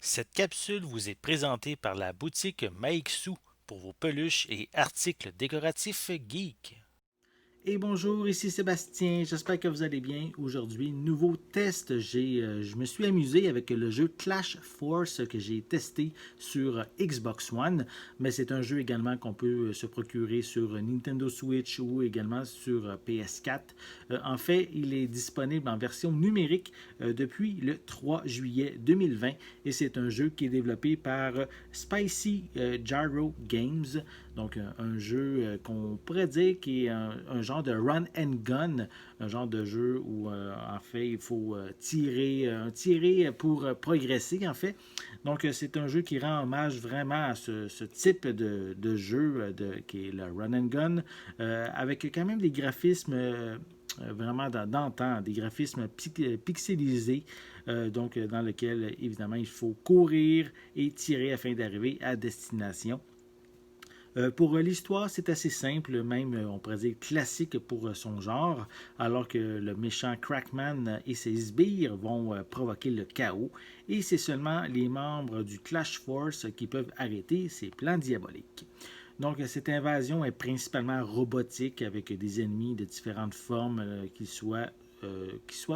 Cette capsule vous est présentée par la boutique Maixu pour vos peluches et articles décoratifs geek. Et bonjour, ici Sébastien, j'espère que vous allez bien. Aujourd'hui, nouveau test. Je me suis amusé avec le jeu Clash Force que j'ai testé sur Xbox One, mais c'est un jeu également qu'on peut se procurer sur Nintendo Switch ou également sur PS4. En fait, il est disponible en version numérique depuis le 3 juillet 2020 et c'est un jeu qui est développé par Spicy Gyro Games. Donc, un jeu qu'on pourrait dire qui est un genre de run and gun, un genre de jeu où, en fait, il faut tirer pour progresser, en fait. Donc, c'est un jeu qui rend hommage vraiment à ce type de jeu qui est le run and gun, avec quand même des graphismes vraiment d'antan, des graphismes pixelisés, donc dans lequel, évidemment, il faut courir et tirer afin d'arriver à destination. Pour l'histoire, c'est assez simple, même on pourrait dire classique pour son genre, alors que le méchant Crackman et ses sbires vont provoquer le chaos, et c'est seulement les membres du Clash Force qui peuvent arrêter ces plans diaboliques. Donc, cette invasion est principalement robotique avec des ennemis de différentes formes, qu'ils soient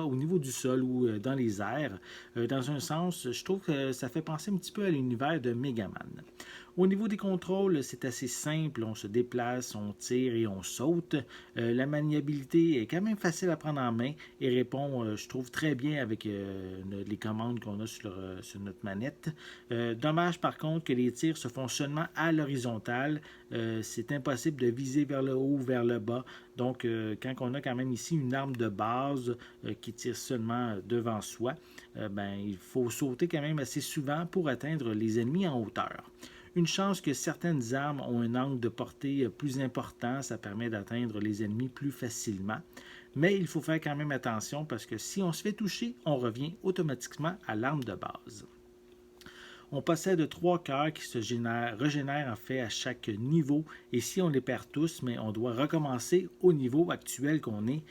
au niveau du sol ou dans les airs. Dans un sens, je trouve que ça fait penser un petit peu à l'univers de Megaman. Au niveau des contrôles, c'est assez simple. On se déplace, on tire et on saute. La maniabilité est quand même facile à prendre en main et répond, je trouve, très bien avec les commandes qu'on a sur notre manette. Dommage par contre que les tirs se font seulement à l'horizontale. C'est impossible de viser vers le haut ou vers le bas. Donc, quand on a quand même ici une arme de base qui tire seulement devant soi, ben, il faut sauter quand même assez souvent pour atteindre les ennemis en hauteur. Une chance que certaines armes ont un angle de portée plus important, ça permet d'atteindre les ennemis plus facilement. Mais il faut faire quand même attention parce que si on se fait toucher, on revient automatiquement à l'arme de base. On possède trois cœurs qui régénèrent en fait à chaque niveau et si on les perd tous, mais on doit recommencer au niveau actuel qu'on est.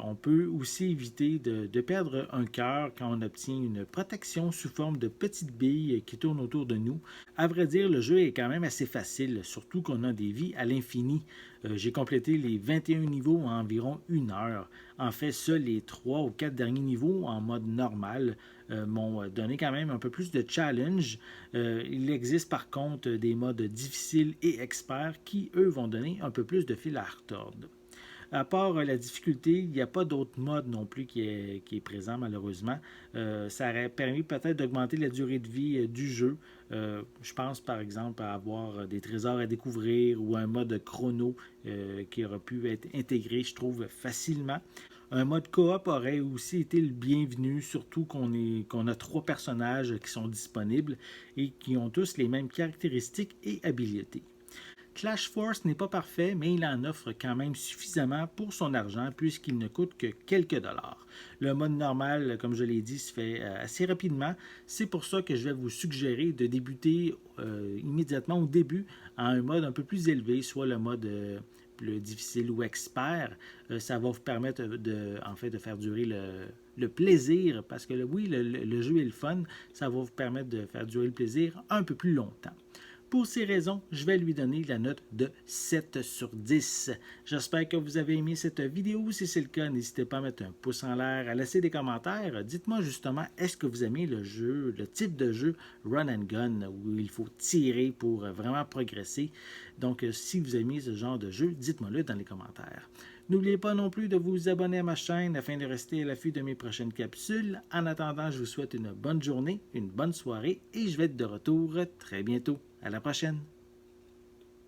On peut aussi éviter de perdre un cœur quand on obtient une protection sous forme de petites billes qui tournent autour de nous. À vrai dire, le jeu est quand même assez facile, surtout qu'on a des vies à l'infini. J'ai complété les 21 niveaux en environ une heure. En fait, seuls les 3 ou 4 derniers niveaux en mode normal m'ont donné quand même un peu plus de challenge. Il existe par contre des modes difficiles et experts qui, eux, vont donner un peu plus de fil à retordre. À part la difficulté, il n'y a pas d'autre mode non plus qui est présent malheureusement. Ça aurait permis peut-être d'augmenter la durée de vie du jeu. Je pense par exemple à avoir des trésors à découvrir ou un mode chrono qui aurait pu être intégré, je trouve, facilement. Un mode coop aurait aussi été le bienvenu, surtout qu'on a trois personnages qui sont disponibles et qui ont tous les mêmes caractéristiques et habiletés. Clash Force n'est pas parfait, mais il en offre quand même suffisamment pour son argent puisqu'il ne coûte que quelques dollars. Le mode normal, comme je l'ai dit, se fait assez rapidement. C'est pour ça que je vais vous suggérer de débuter immédiatement au début à un mode un peu plus élevé, soit le mode plus difficile ou expert. Ça va vous permettre en fait, de faire durer le plaisir, parce que oui, le jeu est le fun, ça va vous permettre de faire durer le plaisir un peu plus longtemps. Pour ces raisons, je vais lui donner la note de 7 sur 10. J'espère que vous avez aimé cette vidéo. Si c'est le cas, n'hésitez pas à mettre un pouce en l'air, à laisser des commentaires. Dites-moi justement, est-ce que vous aimez le jeu, le type de jeu run and gun où il faut tirer pour vraiment progresser. Donc, si vous aimez ce genre de jeu, dites-moi-le dans les commentaires. N'oubliez pas non plus de vous abonner à ma chaîne afin de rester à l'affût de mes prochaines capsules. En attendant, je vous souhaite une bonne journée, une bonne soirée et je vais être de retour très bientôt. À la prochaine!